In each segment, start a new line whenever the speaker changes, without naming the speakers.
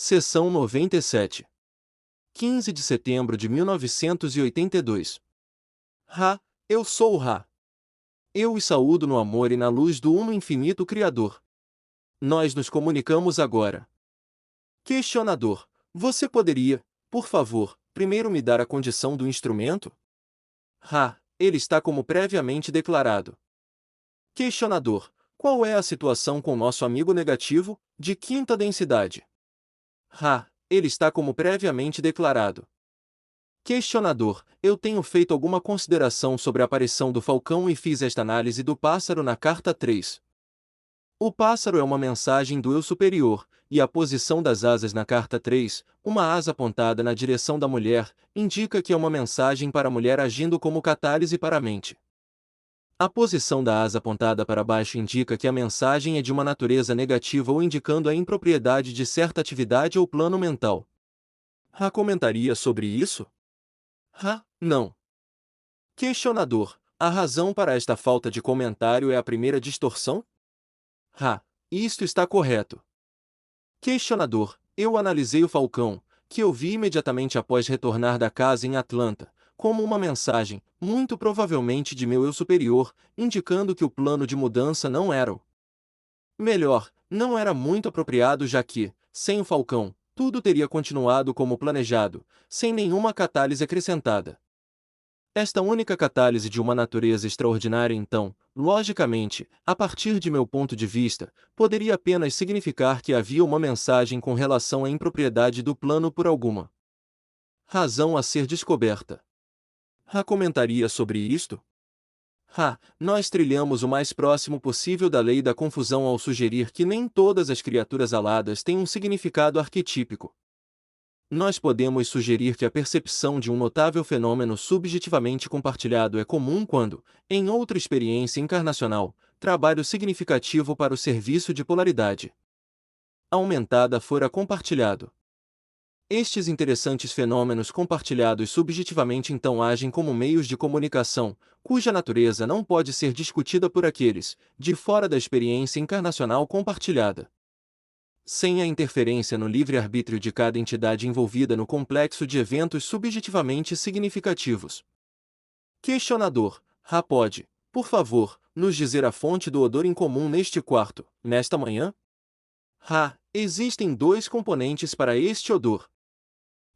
Seção 97. 15 de setembro de 1982. Ra, eu sou o Ra. Eu os saúdo no amor e na luz do Uno Infinito Criador. Nós nos comunicamos agora. Questionador: você poderia, por favor, primeiro me dar a condição do instrumento? Ra, ele está como previamente declarado. Questionador: qual é a situação com nosso amigo negativo, de quinta densidade? Ra, ele está como previamente declarado. Questionador: eu tenho feito alguma consideração sobre a aparição do falcão e fiz esta análise do pássaro na carta 3. O pássaro é uma mensagem do eu superior, e a posição das asas na carta 3, uma asa apontada na direção da mulher, indica que é uma mensagem para a mulher agindo como catálise para a mente. A posição da asa apontada para baixo indica que a mensagem é de uma natureza negativa ou indicando a impropriedade de certa atividade ou plano mental. Ra comentaria sobre isso? Ra, não. Questionador: a razão para esta falta de comentário é a primeira distorção? Ra, isto está correto. Questionador: eu analisei o falcão, que eu vi imediatamente após retornar da casa em Atlanta, como uma mensagem, muito provavelmente de meu eu superior, indicando que o plano de mudança não era o melhor, não era muito apropriado já que, sem o falcão, tudo teria continuado como planejado, sem nenhuma catálise acrescentada. Esta única catálise de uma natureza extraordinária então, logicamente, a partir de meu ponto de vista, poderia apenas significar que havia uma mensagem com relação à impropriedade do plano por alguma razão a ser descoberta. Ra comentaria sobre isto? Ra, nós trilhamos o mais próximo possível da lei da confusão ao sugerir que nem todas as criaturas aladas têm um significado arquetípico. Nós podemos sugerir que a percepção de um notável fenômeno subjetivamente compartilhado é comum quando, em outra experiência encarnacional, trabalho significativo para o serviço de polaridade aumentada fora compartilhado. Estes interessantes fenômenos compartilhados subjetivamente então agem como meios de comunicação, cuja natureza não pode ser discutida por aqueles, de fora da experiência encarnacional compartilhada. Sem a interferência no livre-arbítrio de cada entidade envolvida no complexo de eventos subjetivamente significativos. Questionador: Ra pode, por favor, nos dizer a fonte do odor incomum neste quarto, nesta manhã? Ra, existem dois componentes para este odor.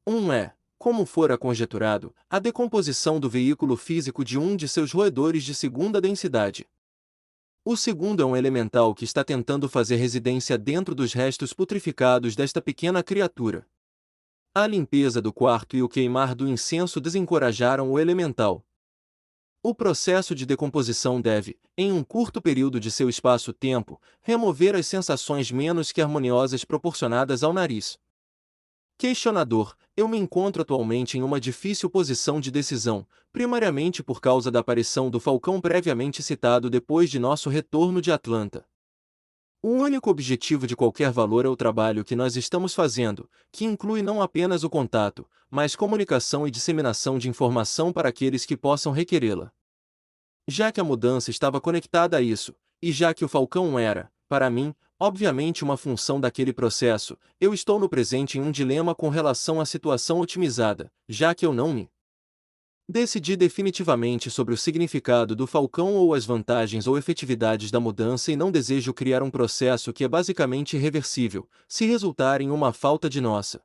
Um é, como fora conjeturado, a decomposição do veículo físico de um de seus roedores de segunda densidade. O segundo é um elemental que está tentando fazer residência dentro dos restos putrificados desta pequena criatura. A limpeza do quarto e o queimar do incenso desencorajaram o elemental. O processo de decomposição deve, em um curto período de seu espaço-tempo, remover as sensações menos que harmoniosas proporcionadas ao nariz. Questionador: eu me encontro atualmente em uma difícil posição de decisão, primariamente por causa da aparição do falcão previamente citado depois de nosso retorno de Atlanta. O único objetivo de qualquer valor é o trabalho que nós estamos fazendo, que inclui não apenas o contato, mas comunicação e disseminação de informação para aqueles que possam requerê-la. Já que a mudança estava conectada a isso, e já que o falcão era, para mim, obviamente uma função daquele processo, eu estou no presente em um dilema com relação à situação otimizada, já que eu não me decidi definitivamente sobre o significado do falcão ou as vantagens ou efetividades da mudança e não desejo criar um processo que é basicamente irreversível, se resultar em uma falta de nossa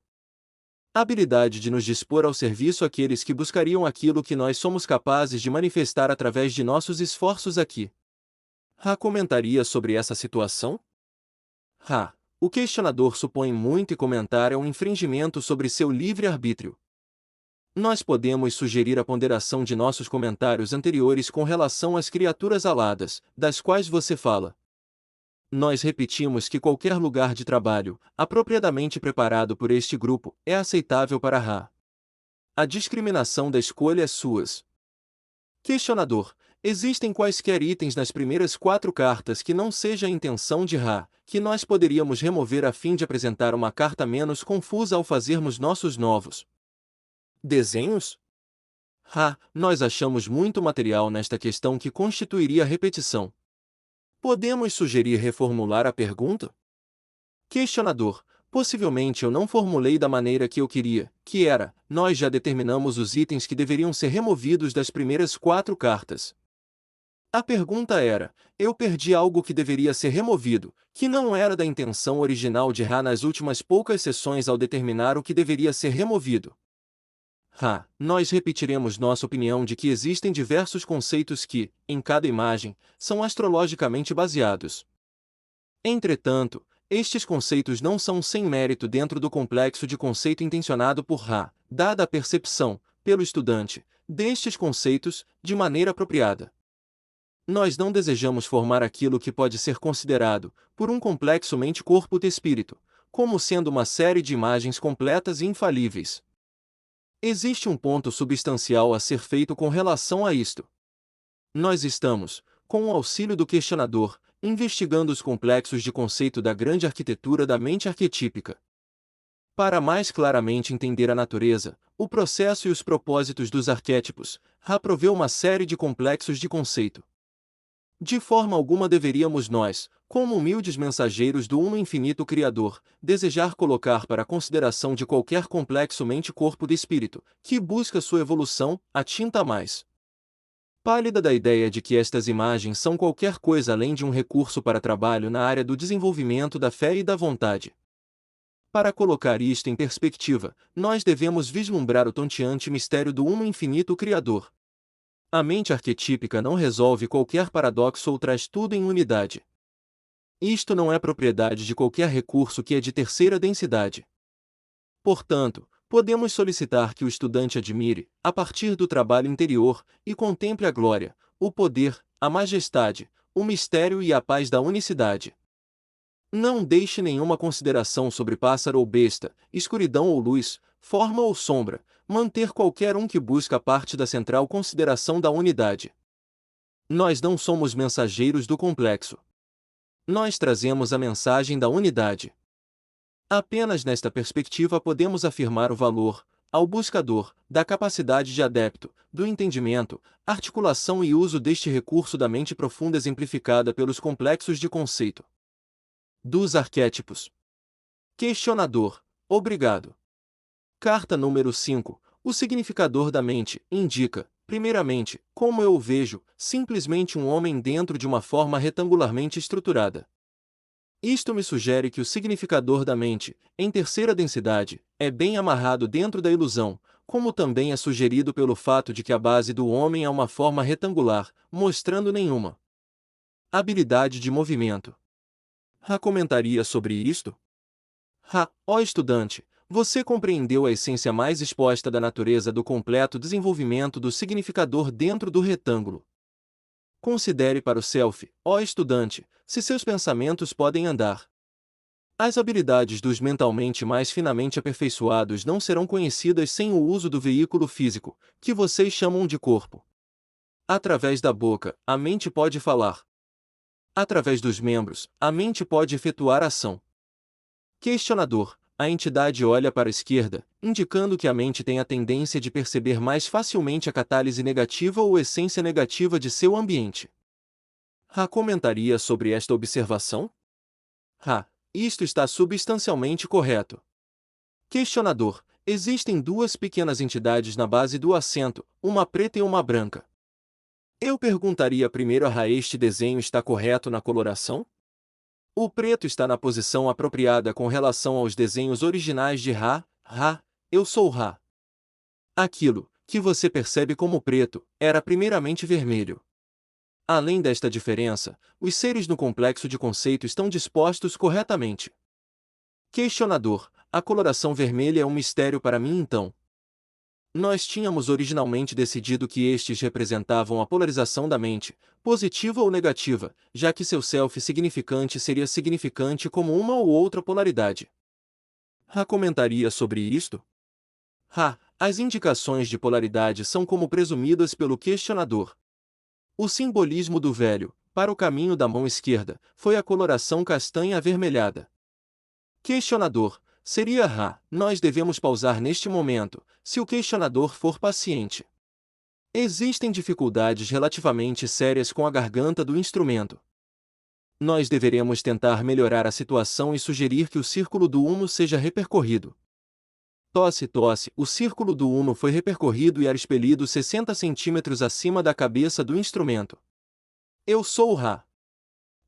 habilidade de nos dispor ao serviço àqueles que buscariam aquilo que nós somos capazes de manifestar através de nossos esforços aqui. Ra comentaria sobre essa situação? Ra, o questionador supõe muito e comentar é um infringimento sobre seu livre-arbítrio. Nós podemos sugerir a ponderação de nossos comentários anteriores com relação às criaturas aladas, das quais você fala. Nós repetimos que qualquer lugar de trabalho, apropriadamente preparado por este grupo, é aceitável para Ra. A discriminação da escolha é suas. Questionador: existem quaisquer itens nas primeiras 4 cartas que não seja a intenção de Ra, que nós poderíamos remover a fim de apresentar uma carta menos confusa ao fazermos nossos novos desenhos? Ra, nós achamos muito material nesta questão que constituiria repetição. Podemos sugerir reformular a pergunta? Questionador: Possivelmente eu não formulei da maneira que eu queria, que era, nós já determinamos os itens que deveriam ser removidos das primeiras 4 cartas. A pergunta era, eu perdi algo que deveria ser removido, que não era da intenção original de Ra nas últimas poucas sessões ao determinar o que deveria ser removido. Nós repetiremos nossa opinião de que existem diversos conceitos que, em cada imagem, são astrologicamente baseados. Entretanto, estes conceitos não são sem mérito dentro do complexo de conceito intencionado por Ra, dada a percepção, pelo estudante, destes conceitos, de maneira apropriada. Nós não desejamos formar aquilo que pode ser considerado, por um complexo mente-corpo-espírito, como sendo uma série de imagens completas e infalíveis. Existe um ponto substancial a ser feito com relação a isto. Nós estamos, com o auxílio do questionador, investigando os complexos de conceito da grande arquitetura da mente arquetípica. Para mais claramente entender a natureza, o processo e os propósitos dos arquétipos, Ra proveu uma série de complexos de conceito. De forma alguma deveríamos nós, como humildes mensageiros do Uno Infinito Criador, desejar colocar para a consideração de qualquer complexo mente-corpo de espírito, que busca sua evolução, a tinta mais pálida da ideia de que estas imagens são qualquer coisa além de um recurso para trabalho na área do desenvolvimento da fé e da vontade. Para colocar isto em perspectiva, nós devemos vislumbrar o tonteante mistério do Uno Infinito Criador. A mente arquetípica não resolve qualquer paradoxo ou traz tudo em unidade. Isto não é propriedade de qualquer recurso que é de terceira densidade. Portanto, podemos solicitar que o estudante admire, a partir do trabalho interior, e contemple a glória, o poder, a majestade, o mistério e a paz da unicidade. Não deixe nenhuma consideração sobre pássaro ou besta, escuridão ou luz, forma ou sombra, manter qualquer um que busca a parte da central consideração da unidade. Nós não somos mensageiros do complexo. Nós trazemos a mensagem da unidade. Apenas nesta perspectiva podemos afirmar o valor, ao buscador, da capacidade de adepto, do entendimento, articulação e uso deste recurso da mente profunda exemplificada pelos complexos de conceito. Dos arquétipos. Questionador. Obrigado. Carta número 5. O significador da mente indica, primeiramente, como eu o vejo, simplesmente um homem dentro de uma forma retangularmente estruturada. Isto me sugere que o significador da mente, em terceira densidade, é bem amarrado dentro da ilusão, como também é sugerido pelo fato de que a base do homem é uma forma retangular, mostrando nenhuma habilidade de movimento. Ra comentaria sobre isto? Ó estudante, você compreendeu a essência mais exposta da natureza do completo desenvolvimento do significador dentro do retângulo. Considere para o self, ó estudante, se seus pensamentos podem andar. As habilidades dos mentalmente mais finamente aperfeiçoados não serão conhecidas sem o uso do veículo físico, que vocês chamam de corpo. Através da boca, a mente pode falar. Através dos membros, a mente pode efetuar ação. Questionador. A entidade olha para a esquerda, indicando que a mente tem a tendência de perceber mais facilmente a catálise negativa ou essência negativa de seu ambiente. Ra comentaria sobre esta observação? Isto está substancialmente correto. Questionador. Existem duas pequenas entidades na base do assento, uma preta e uma branca. Eu perguntaria primeiro a Ra: este desenho está correto na coloração? O preto está na posição apropriada com relação aos desenhos originais de Ra. Eu sou Ra. Aquilo, que você percebe como preto, era primeiramente vermelho. Além desta diferença, os seres no complexo de conceito estão dispostos corretamente. Questionador. A coloração vermelha é um mistério para mim então. Nós tínhamos originalmente decidido que estes representavam a polarização da mente, positiva ou negativa, já que seu self significante seria significante como uma ou outra polaridade. Ra comentaria sobre isto? As indicações de polaridade são como presumidas pelo questionador. O simbolismo do velho, para o caminho da mão esquerda, foi a coloração castanha avermelhada. Questionador. Seria Ra. Nós devemos pausar neste momento, se o questionador for paciente. Existem dificuldades relativamente sérias com a garganta do instrumento. Nós deveremos tentar melhorar a situação e sugerir que o círculo do Uno seja repercorrido. Tosse, tosse. O círculo do Uno foi repercorrido e era expelido 60 centímetros acima da cabeça do instrumento. Eu sou o Ra.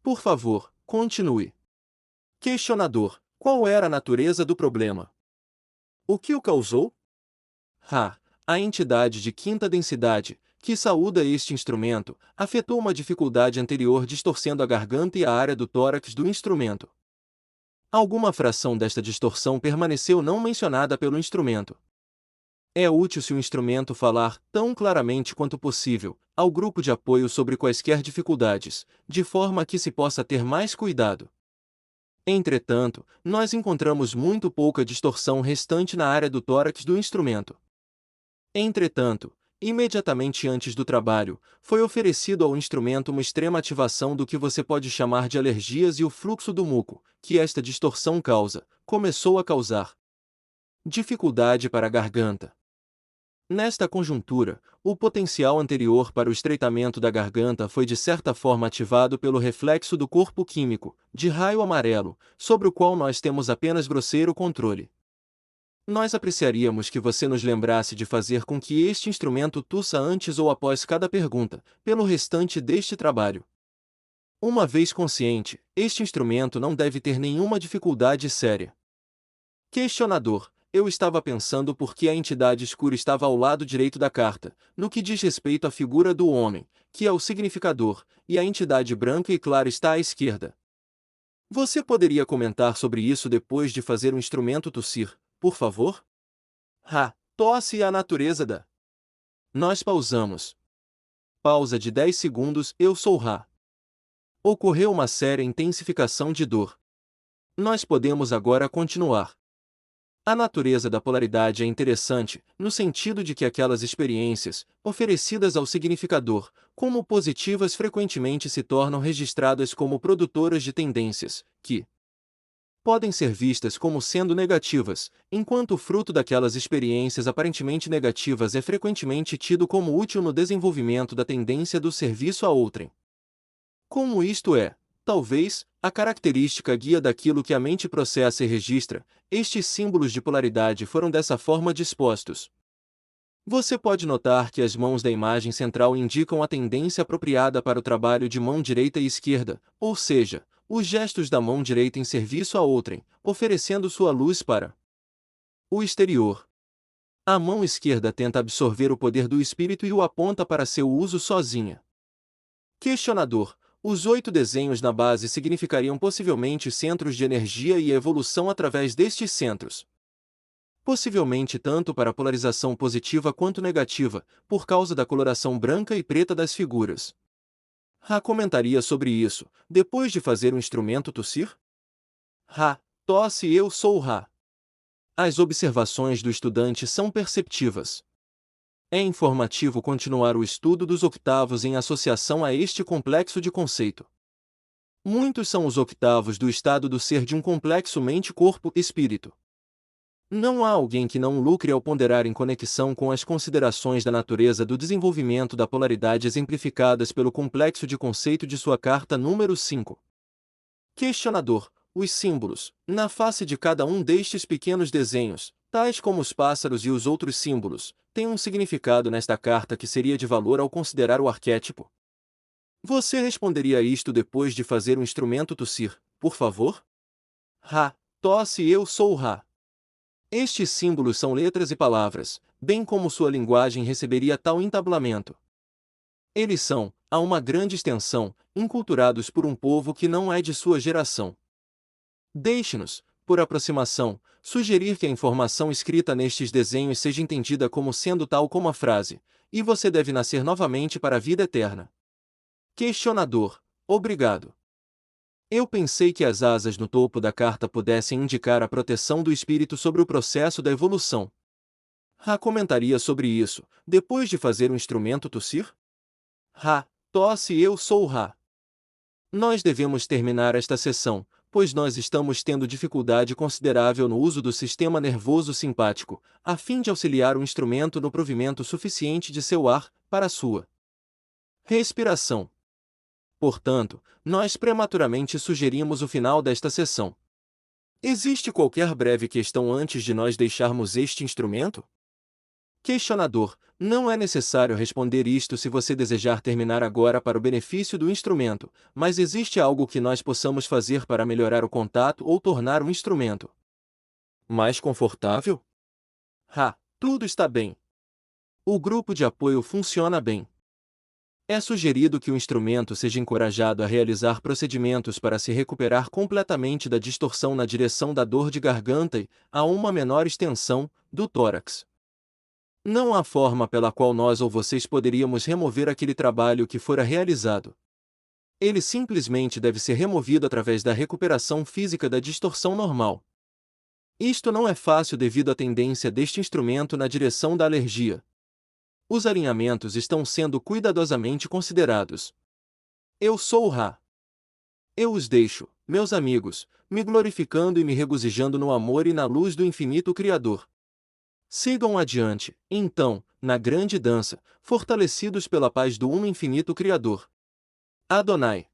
Por favor, continue. Questionador. Qual era a natureza do problema? O que o causou? Ra. A entidade de quinta densidade, que saúda este instrumento, afetou uma dificuldade anterior distorcendo a garganta e a área do tórax do instrumento. Alguma fração desta distorção permaneceu não mencionada pelo instrumento. É útil se o instrumento falar, tão claramente quanto possível, ao grupo de apoio sobre quaisquer dificuldades, de forma que se possa ter mais cuidado. Entretanto, nós encontramos muito pouca distorção restante na área do tórax do instrumento. Entretanto, imediatamente antes do trabalho, foi oferecido ao instrumento uma extrema ativação do que você pode chamar de alergias e o fluxo do muco, que esta distorção começou a causar dificuldade para a garganta. Nesta conjuntura, o potencial anterior para o estreitamento da garganta foi de certa forma ativado pelo reflexo do corpo químico, de raio amarelo, sobre o qual nós temos apenas grosseiro controle. Nós apreciaríamos que você nos lembrasse de fazer com que este instrumento tussa antes ou após cada pergunta, pelo restante deste trabalho. Uma vez consciente, este instrumento não deve ter nenhuma dificuldade séria. Questionador. Eu estava pensando por que a entidade escura estava ao lado direito da carta, no que diz respeito à figura do homem, que é o significador, e a entidade branca e clara está à esquerda. Você poderia comentar sobre isso depois de fazer o instrumento tossir, por favor? Ra. Tosse e a natureza da. Nós pausamos. Pausa de 10 segundos. Eu sou Ra. Ocorreu uma séria intensificação de dor. Nós podemos agora continuar. A natureza da polaridade é interessante, no sentido de que aquelas experiências, oferecidas ao significador, como positivas frequentemente se tornam registradas como produtoras de tendências, que podem ser vistas como sendo negativas, enquanto o fruto daquelas experiências aparentemente negativas é frequentemente tido como útil no desenvolvimento da tendência do serviço a outrem. Como isto é, talvez, a característica guia daquilo que a mente processa e registra, estes símbolos de polaridade foram dessa forma dispostos. Você pode notar que as mãos da imagem central indicam a tendência apropriada para o trabalho de mão direita e esquerda, ou seja, os gestos da mão direita em serviço a outrem, oferecendo sua luz para o exterior. A mão esquerda tenta absorver o poder do espírito e o aponta para seu uso sozinha. Questionador. Os 8 desenhos na base significariam possivelmente centros de energia e evolução através destes centros. Possivelmente tanto para a polarização positiva quanto negativa, por causa da coloração branca e preta das figuras. Ra comentaria sobre isso, depois de fazer o instrumento tossir? Ra. Tosse. Eu sou o Ra. As observações do estudante são perceptivas. É informativo continuar o estudo dos octavos em associação a este complexo de conceito. Muitos são os octavos do estado do ser de um complexo mente-corpo-espírito. Não há alguém que não lucre ao ponderar em conexão com as considerações da natureza do desenvolvimento da polaridade exemplificadas pelo complexo de conceito de sua carta número 5. Questionador. Os símbolos, na face de cada um destes pequenos desenhos, tais como os pássaros e os outros símbolos, têm um significado nesta carta que seria de valor ao considerar o arquétipo. Você responderia a isto depois de fazer o instrumento tossir, por favor? Ra. Tosse. Eu sou o Ra. Estes símbolos são letras e palavras, bem como sua linguagem receberia tal entablamento. Eles são, a uma grande extensão, inculturados por um povo que não é de sua geração. Deixe-nos, por aproximação, sugerir que a informação escrita nestes desenhos seja entendida como sendo tal como a frase, e você deve nascer novamente para a vida eterna. Questionador. Obrigado. Eu pensei que as asas no topo da carta pudessem indicar a proteção do espírito sobre o processo da evolução. Ra comentaria sobre isso, depois de fazer o instrumento tossir? Ra. Tosse. Eu sou o Ra. Nós devemos terminar esta sessão, pois nós estamos tendo dificuldade considerável no uso do sistema nervoso simpático, a fim de auxiliar o instrumento no provimento suficiente de seu ar, para sua respiração. Portanto, nós prematuramente sugerimos o final desta sessão. Existe qualquer breve questão antes de nós deixarmos este instrumento? Questionador: não é necessário responder isto se você desejar terminar agora para o benefício do instrumento, mas existe algo que nós possamos fazer para melhorar o contato ou tornar o instrumento mais confortável? Tudo está bem. O grupo de apoio funciona bem. É sugerido que o instrumento seja encorajado a realizar procedimentos para se recuperar completamente da distorção na direção da dor de garganta e a uma menor extensão do tórax. Não há forma pela qual nós ou vocês poderíamos remover aquele trabalho que fora realizado. Ele simplesmente deve ser removido através da recuperação física da distorção normal. Isto não é fácil devido à tendência deste instrumento na direção da alergia. Os alinhamentos estão sendo cuidadosamente considerados. Eu sou o Ra. Eu os deixo, meus amigos, me glorificando e me regozijando no amor e na luz do infinito Criador. Sigam adiante, então, na grande dança, fortalecidos pela paz do Uno Infinito Criador. Adonai.